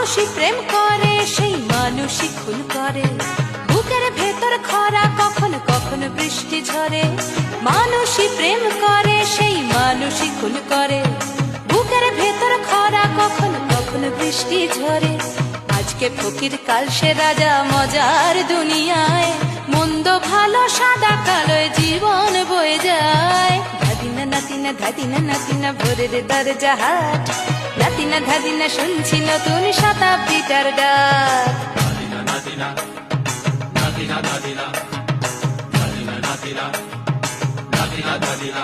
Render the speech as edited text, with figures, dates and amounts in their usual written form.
মানুষই প্রেম করে সেই মানুষই খুন করে, বুকের ভেতর খরা কখন কখন বৃষ্টি ঝরে। মানুষই প্রেম করে সেই মানুষই খুন করে, বুকের ভেতর খরা কখন কখন বৃষ্টি ঝরে। আজকে ফকির কাল সে রাজা মজার দুনিয়ায়, মন্দ ভালো সাদা কালোয় জীবন বয়ে যায়। ধাদিনা নাতিনা ধাদিনা নাতিনা ভোরের দরজা হাট, নাতিনা ধাদিনা শুনছি নতুন শতাব্দীটার ডাক। নাতিনা নাতিনা নাতিনা নাতিনা নাতিনা নাতিনা নাতিনা নাতিনা